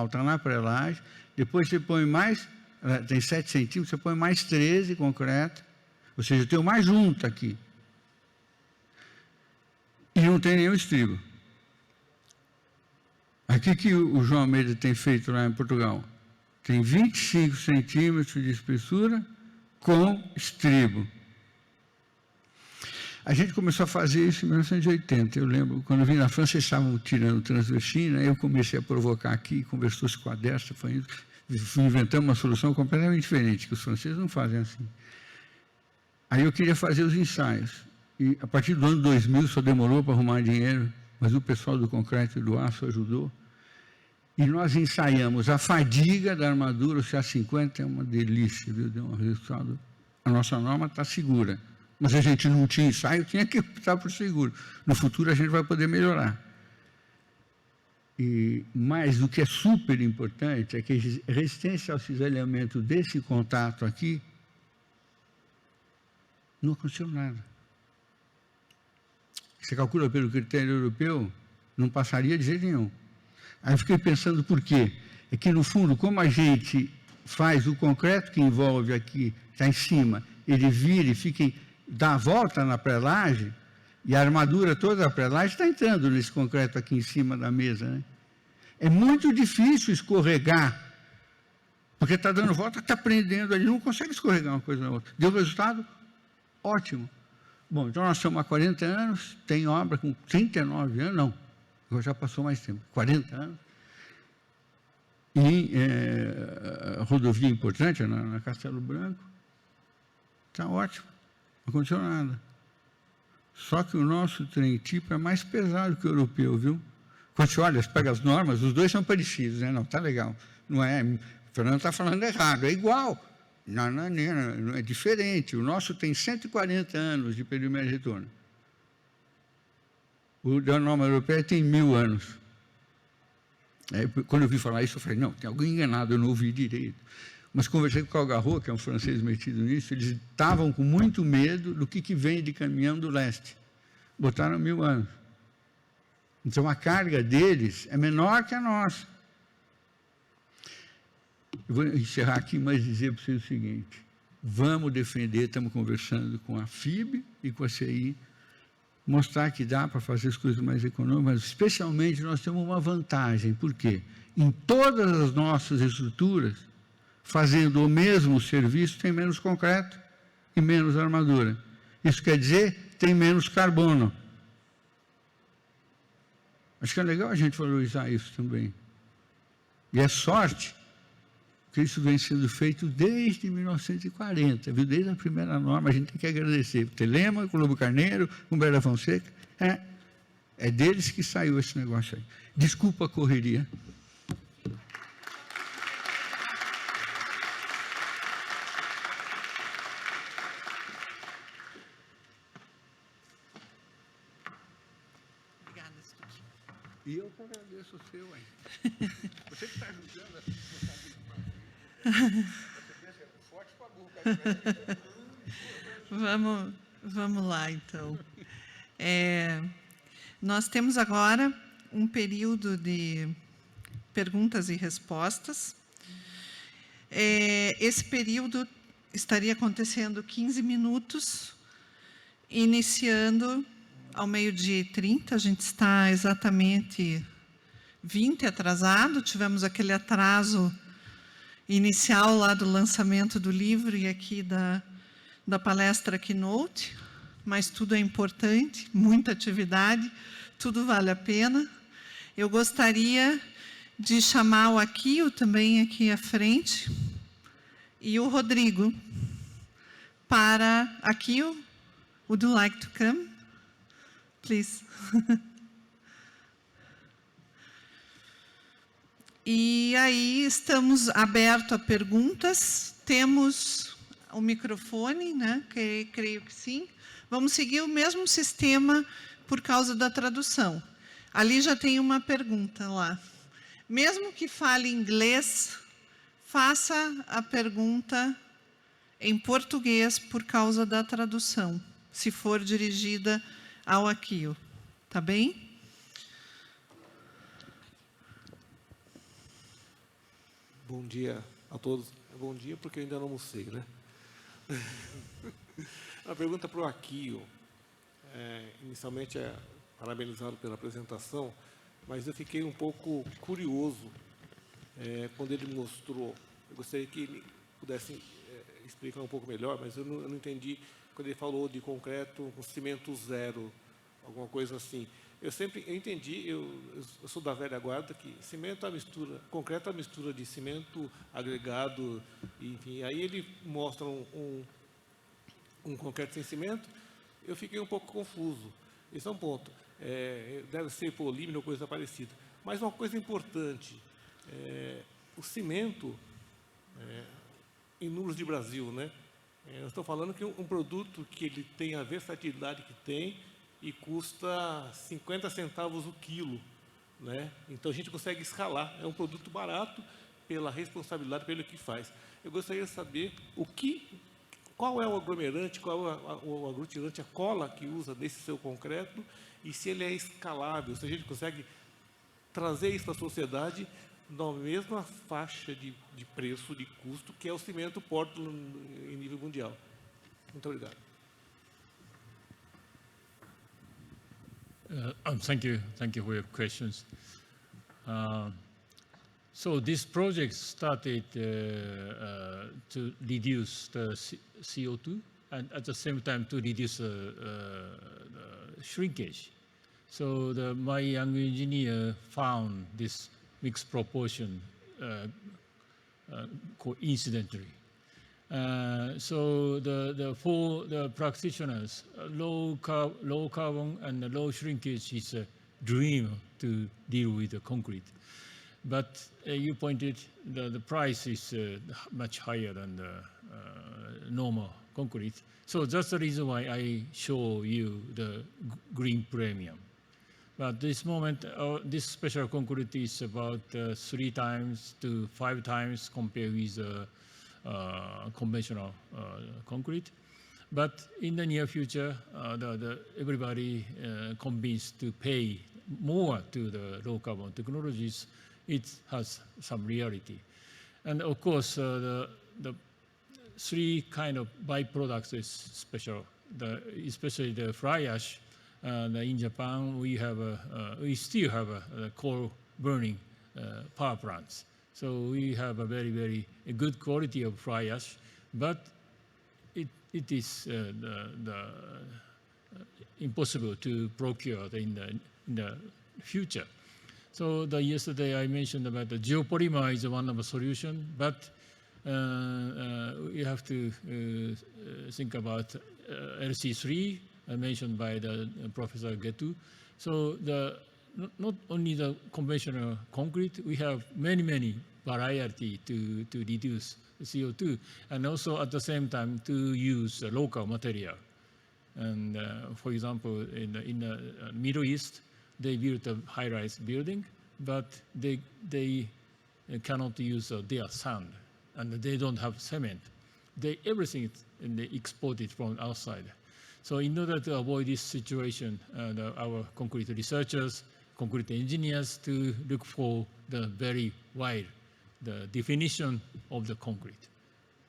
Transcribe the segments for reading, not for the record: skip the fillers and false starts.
Está na pré-laje, depois você põe mais, tem 7 centímetros, você põe mais 13 concreto, ou seja, eu tenho mais junta aqui. E não tem nenhum estribo. Aqui que o João Almeida tem feito lá em Portugal, tem 25 centímetros de espessura com estribo. A gente começou a fazer isso em 1980. Eu lembro, quando eu vim na França, eles estavam tirando transversina, aí eu comecei a provocar aqui, conversou-se com a Destra, inventamos uma solução completamente diferente, que os franceses não fazem assim. Aí eu queria fazer os ensaios. E a partir do ano 2000 só demorou para arrumar dinheiro, mas o pessoal do concreto e do aço ajudou. E nós ensaiamos a fadiga da armadura, o CA50 é uma delícia, viu? Deu um resultado. A nossa norma está segura. Mas a gente não tinha ensaio, tinha que optar por seguro. No futuro a gente vai poder melhorar. Mas o que é super importante é que a resistência ao cisalhamento desse contato aqui não aconteceu nada. Você calcula pelo critério europeu, não passaria de jeito nenhum. Aí eu fiquei pensando por quê? É que, no fundo, como a gente faz o concreto que envolve aqui, está em cima, ele vira e dá a volta na pré-laje, e a armadura toda da pré-laje está entrando nesse concreto aqui em cima da mesa, né? É muito difícil escorregar, porque está dando volta, está prendendo ali, não consegue escorregar uma coisa na outra. Deu resultado? Ótimo. Bom, então nós estamos há 40 anos, tem obra com 39 anos, não, já passou mais tempo, 40 anos, e rodovia importante na Castelo Branco, está ótimo, não aconteceu nada. Só que o nosso trem-tipo é mais pesado que o europeu, viu? Quando você olha, você pega as normas, os dois são parecidos, né? Não, tá legal. Não é, o Fernando está falando errado, é igual. Não, é diferente. O nosso tem 140 anos de perímetro de retorno. O da norma europeia tem 1000 anos. Quando eu vi falar isso, eu falei, não, tem algo enganado, eu não ouvi direito. Mas conversei com o Calgarro, que é um francês metido nisso, eles estavam com muito medo do que vem de caminhão do leste. Botaram 1000 anos. Então, a carga deles é menor que a nossa. Eu vou encerrar aqui, mas dizer para vocês o seguinte, vamos defender, estamos conversando com a FIB e com a CI, mostrar que dá para fazer as coisas mais econômicas, mas especialmente nós temos uma vantagem, por quê? Em todas as nossas estruturas, fazendo o mesmo serviço, tem menos concreto e menos armadura. Isso quer dizer, tem menos carbono. Acho que é legal a gente valorizar isso também. E é sorte que isso vem sendo feito desde 1940, viu? Desde a primeira norma, a gente tem que agradecer. Telema, Colombo Carneiro, Humberto Fonseca, é deles que saiu esse negócio aí. Desculpa a correria. E eu que agradeço o seu, hein? Você que está ajudando a forte para a burra. Vamos lá, então. Nós temos agora um período de perguntas e respostas. Esse período estaria acontecendo 15 minutos, iniciando ao 12h30, a gente está exatamente 20 atrasado, tivemos aquele atraso inicial lá do lançamento do livro e aqui da palestra Keynote, mas tudo é importante, muita atividade, tudo vale a pena. Eu gostaria de chamar o Akio também aqui à frente e o Rodrigo para... Akio, would you like to come? Please. E aí estamos abertos a perguntas. Temos o microfone, né? Creio que sim. Vamos seguir o mesmo sistema por causa da tradução. Ali já tem uma pergunta lá. Mesmo que fale inglês, faça a pergunta em português por causa da tradução, se for dirigida ao Akio, tá bem? Bom dia a todos. Bom dia, porque eu ainda não almocei, né? A pergunta para o Akio. Inicialmente, parabenizado pela apresentação, mas eu fiquei um pouco curioso quando ele mostrou. Eu gostaria que ele pudesse explicar um pouco melhor, mas eu não entendi quando ele falou de concreto com cimento zero, alguma coisa assim. Eu entendi, eu sou da velha guarda, que cimento é a mistura, concreto é a mistura de cimento agregado, enfim. Aí ele mostra um concreto sem cimento, eu fiquei um pouco confuso. Esse é um ponto. Deve ser polímero ou coisa parecida. Mas uma coisa importante, o cimento, em números de Brasil, né? Eu estou falando que um produto que ele tem a versatilidade que tem e custa 50 centavos o quilo, né? Então a gente consegue escalar. É um produto barato pela responsabilidade, pelo que faz. Eu gostaria de saber qual é o aglomerante, qual é o aglutinante, a cola que usa nesse seu concreto e se ele é escalável, se a gente consegue trazer isso para a sociedade na mesma faixa de preço, de custo, que é o cimento Portland em nível mundial. Muito obrigado. Thank you for your questions. So this project started to reduce the CO2 and at the same time to reduce the shrinkage. So my young engineer found this mixed proportion coincidentally. So for the practitioners, low carbon and low shrinkage is a dream to deal with the concrete. But you pointed the price is much higher than the normal concrete. So that's the reason why I show you the green premium. But this moment, this special concrete is about 3 times to 5 times compared with conventional concrete. But in the near future, everybody convinced to pay more to the low carbon technologies. It has some reality. And of course, the 3 kind of byproducts is special, especially the fly ash. In Japan, we still have a coal burning power plants. So we have a very, very good quality of fly ash, but it is impossible to procure in the future. So yesterday I mentioned about the geopolymer is one of the solution, but we have to think about LC3 mentioned by the Professor Getu. So not only the conventional concrete, we have many variety to reduce CO2, and also at the same time to use local material. And for example, in the Middle East, they built a high-rise building, but they cannot use their sand, and they don't have cement. Everything they exported from outside. So in order to avoid this situation, our concrete researchers, concrete engineers to look for the very wide the definition of the concrete.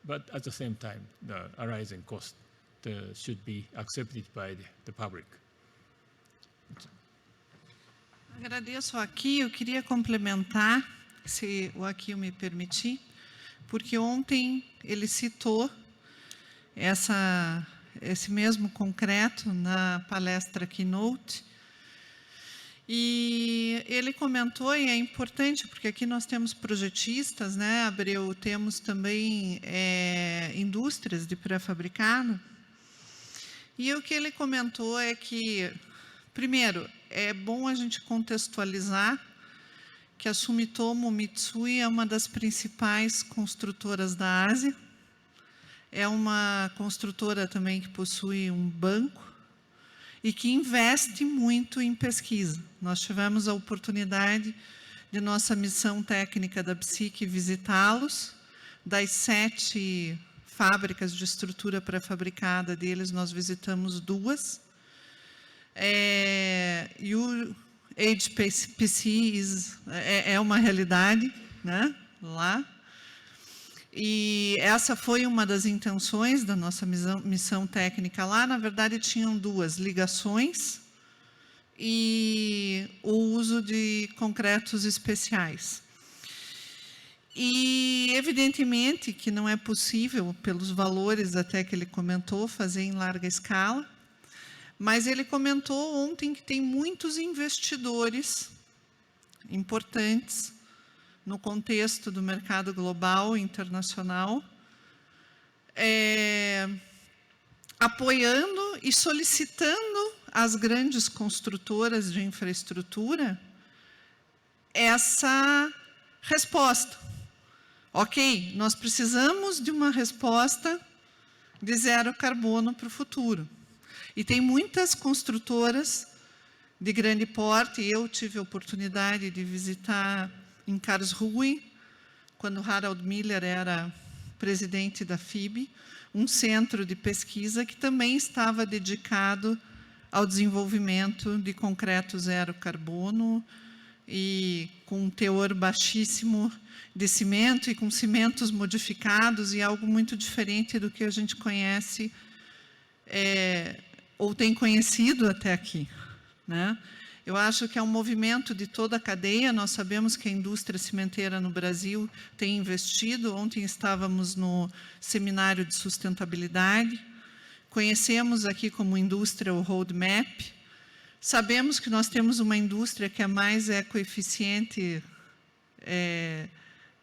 But at the same time, the arising cost should be accepted by the public. Agradeço aqui, eu queria complementar, se o Akio me permitir, porque ontem ele citou esse mesmo concreto na palestra Keynote, e ele comentou, e é importante, porque aqui nós temos projetistas, né, Abreu, temos também indústrias de pré-fabricado, e o que ele comentou é que, primeiro, é bom a gente contextualizar que a Sumitomo Mitsui é uma das principais construtoras da Ásia, é uma construtora também que possui um banco e que investe muito em pesquisa. Nós tivemos a oportunidade de nossa missão técnica da BSIC visitá-los. Das 7 fábricas de estrutura pré-fabricada deles, nós visitamos 2. E o HPC é uma realidade, né, lá. E essa foi uma das intenções da nossa missão técnica lá. Na verdade, tinham duas: ligações e o uso de concretos especiais. E, evidentemente, que não é possível, pelos valores até que ele comentou, fazer em larga escala, mas ele comentou ontem que tem muitos investidores importantes no contexto do mercado global e internacional, apoiando e solicitando às grandes construtoras de infraestrutura essa resposta. Ok, nós precisamos de uma resposta de zero carbono para o futuro. E tem muitas construtoras de grande porte. Eu tive a oportunidade de visitar em Karlsruhe, quando Harald Miller era presidente da FIB, um centro de pesquisa que também estava dedicado ao desenvolvimento de concreto zero carbono e com um teor baixíssimo de cimento e com cimentos modificados, e algo muito diferente do que a gente conhece ou tem conhecido até aqui, né? Eu acho que é um movimento de toda a cadeia. Nós sabemos que a indústria cimenteira no Brasil tem investido. Ontem estávamos no seminário de sustentabilidade. Conhecemos aqui como indústria o roadmap. Sabemos que nós temos uma indústria que é mais ecoeficiente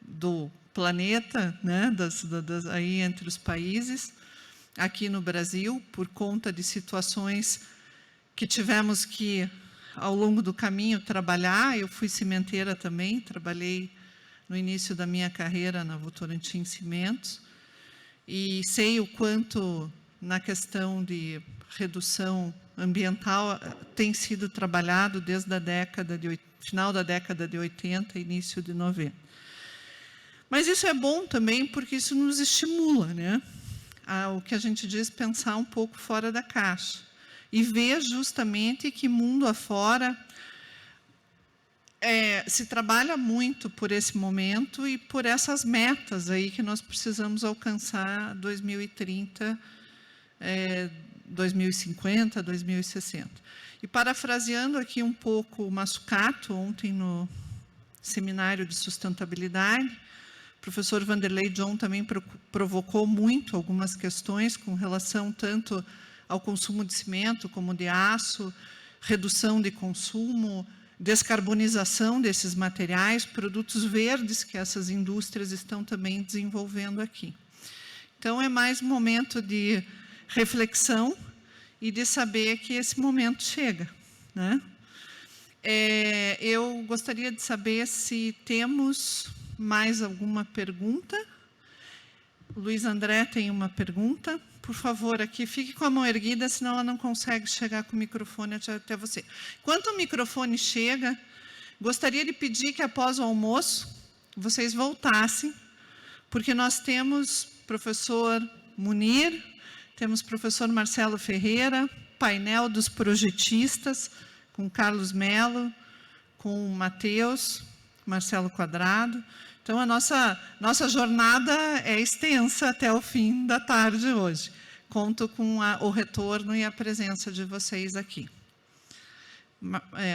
do planeta, né, aí entre os países, aqui no Brasil, por conta de situações que tivemos que, ao longo do caminho, trabalhar. Eu fui cimenteira também, trabalhei no início da minha carreira na Votorantim Cimentos, e sei o quanto, na questão de redução ambiental, tem sido trabalhado desde a final da década de 80, início de 90. Mas isso é bom também, porque isso nos estimula, né? O que a gente diz, pensar um pouco fora da caixa. E ver justamente que mundo afora se trabalha muito por esse momento e por essas metas aí que nós precisamos alcançar 2030, 2050, 2060. E parafraseando aqui um pouco o Mazzucato, ontem no seminário de sustentabilidade, o professor Vanderlei John também provocou muito algumas questões com relação tanto ao consumo de cimento como de aço, redução de consumo, descarbonização desses materiais, produtos verdes que essas indústrias estão também desenvolvendo aqui. Então, é mais um momento de reflexão e de saber que esse momento chega, né? Eu gostaria de saber se temos mais alguma pergunta. O Luiz André tem uma pergunta. Por favor, aqui, fique com a mão erguida, senão ela não consegue chegar com o microfone até você. Enquanto o microfone chega, gostaria de pedir que, após o almoço, vocês voltassem, porque nós temos professor Munir, temos professor Marcelo Ferreira, painel dos projetistas, com Carlos Melo, com Matheus, Marcelo Quadrado. Então, a nossa jornada é extensa até o fim da tarde hoje. Conto com o retorno e a presença de vocês aqui.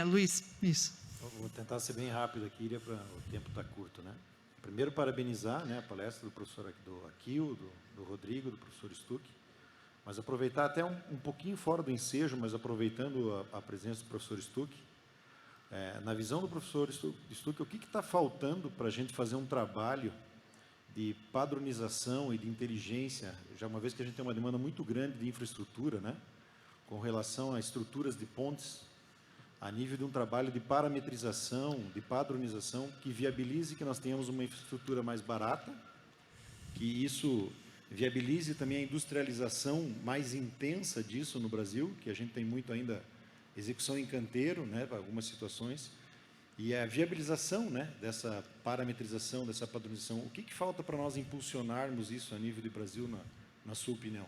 Luiz, isso. Vou tentar ser bem rápido aqui, o tempo está curto, né? Primeiro, parabenizar, né, a palestra do professor do Akio, do Rodrigo, do professor Stuck, mas aproveitar até um pouquinho fora do ensejo, mas aproveitando a presença do professor Stuck. Na visão do professor Stuck, o que está faltando para a gente fazer um trabalho de padronização e de inteligência, já uma vez que a gente tem uma demanda muito grande de infraestrutura, né, com relação a estruturas de pontes, a nível de um trabalho de parametrização, de padronização, que viabilize que nós tenhamos uma infraestrutura mais barata, que isso viabilize também a industrialização mais intensa disso no Brasil, que a gente tem muito ainda execução em canteiro, né, para algumas situações, e a viabilização, né, dessa parametrização, dessa padronização. O que falta para nós impulsionarmos isso a nível de Brasil, na sua opinião?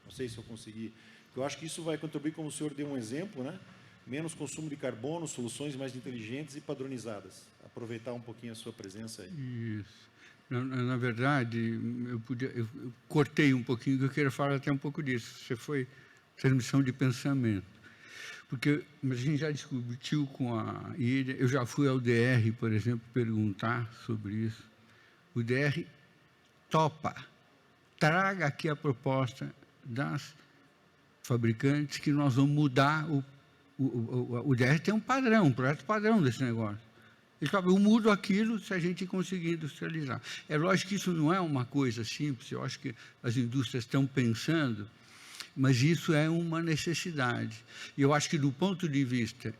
Não sei se eu consegui. Eu acho que isso vai contribuir, como o senhor deu um exemplo, né, menos consumo de carbono, soluções mais inteligentes e padronizadas. Aproveitar um pouquinho a sua presença aí. Isso. Na verdade, eu cortei um pouquinho, que eu queria falar até um pouco disso. Você foi transmissão de pensamento. Porque a gente já discutiu com a Ilha, eu já fui ao DR, por exemplo, perguntar sobre isso. O DR topa, traga aqui a proposta das fabricantes que nós vamos mudar. O DR tem um padrão, um projeto padrão desse negócio. Ele fala, eu mudo aquilo se a gente conseguir industrializar. É lógico que isso não é uma coisa simples, eu acho que as indústrias estão pensando, mas isso é uma necessidade. E eu acho que do ponto de vista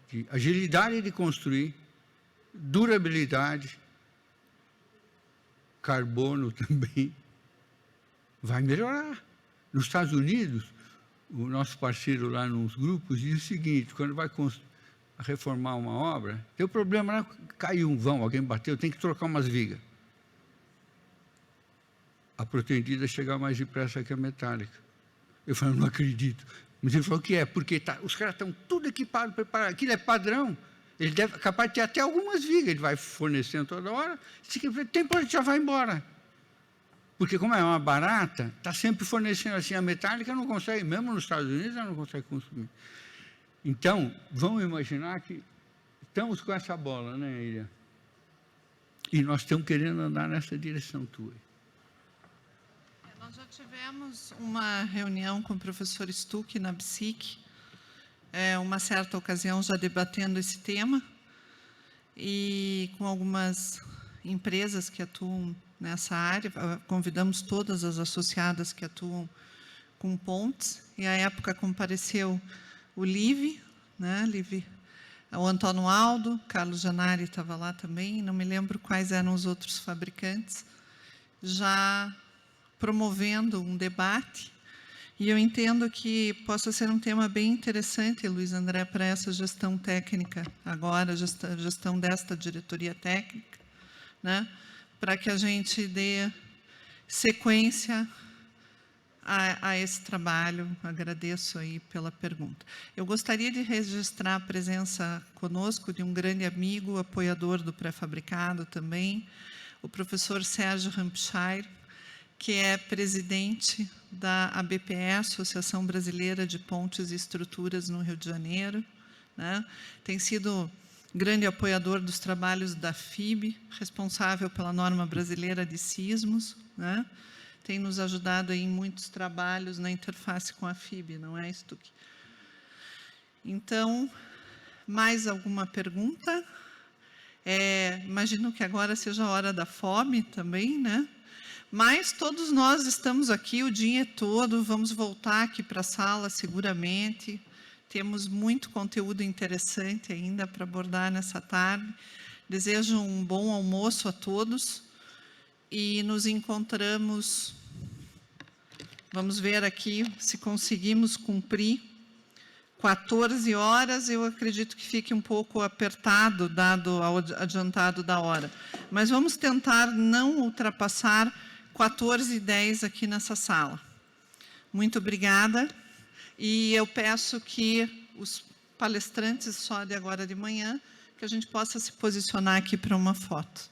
de agilidade de construir, durabilidade, carbono também, vai melhorar. Nos Estados Unidos, o nosso parceiro lá nos grupos diz o seguinte, quando vai reformar uma obra, tem um problema lá, caiu um vão, alguém bateu, tem que trocar umas vigas. A pretendida é chegar mais depressa que a metálica. Eu falei, não acredito. Mas ele falou que é, porque os caras estão tudo equipados, preparados. Aquilo é padrão. Ele deve capaz de ter até algumas vigas, ele vai fornecendo toda hora. Se tem tempo, ele já vai embora. Porque como é uma barata, está sempre fornecendo assim, a metálica não consegue, mesmo nos Estados Unidos, ela não consegue consumir. Então, vamos imaginar que estamos com essa bola, né, Ilha? E nós estamos querendo andar nessa direção tua. Nós já tivemos uma reunião com o professor Stuck na BSIC, uma certa ocasião já debatendo esse tema, e com algumas empresas que atuam nessa área, convidamos todas as associadas que atuam com pontes, e à época compareceu o LIVE, né, o Antônio Aldo, Carlos Janari estava lá também, não me lembro quais eram os outros fabricantes, já promovendo um debate, e eu entendo que possa ser um tema bem interessante, Luiz André, para essa gestão técnica, agora, gestão desta diretoria técnica, né, para que a gente dê sequência a esse trabalho. Agradeço aí pela pergunta. Eu gostaria de registrar a presença conosco de um grande amigo, apoiador do pré-fabricado também, o professor Sérgio Hampshire, que é presidente da ABPE, Associação Brasileira de Pontes e Estruturas no Rio de Janeiro, né? Tem sido grande apoiador dos trabalhos da FIB, responsável pela norma brasileira de sismos, né? Tem nos ajudado aí em muitos trabalhos na interface com a FIB, não é, Stuck? Então, mais alguma pergunta? Imagino que agora seja a hora da fome também, né? Mas todos nós estamos aqui o dia todo, vamos voltar aqui para a sala seguramente, temos muito conteúdo interessante ainda para abordar nessa tarde. Desejo um bom almoço a todos e nos encontramos, vamos ver aqui se conseguimos cumprir 14 horas, eu acredito que fique um pouco apertado, dado o adiantado da hora. Mas vamos tentar não ultrapassar 14h10 aqui nessa sala. Muito obrigada. E eu peço que os palestrantes, só de agora de manhã, que a gente possa se posicionar aqui para uma foto.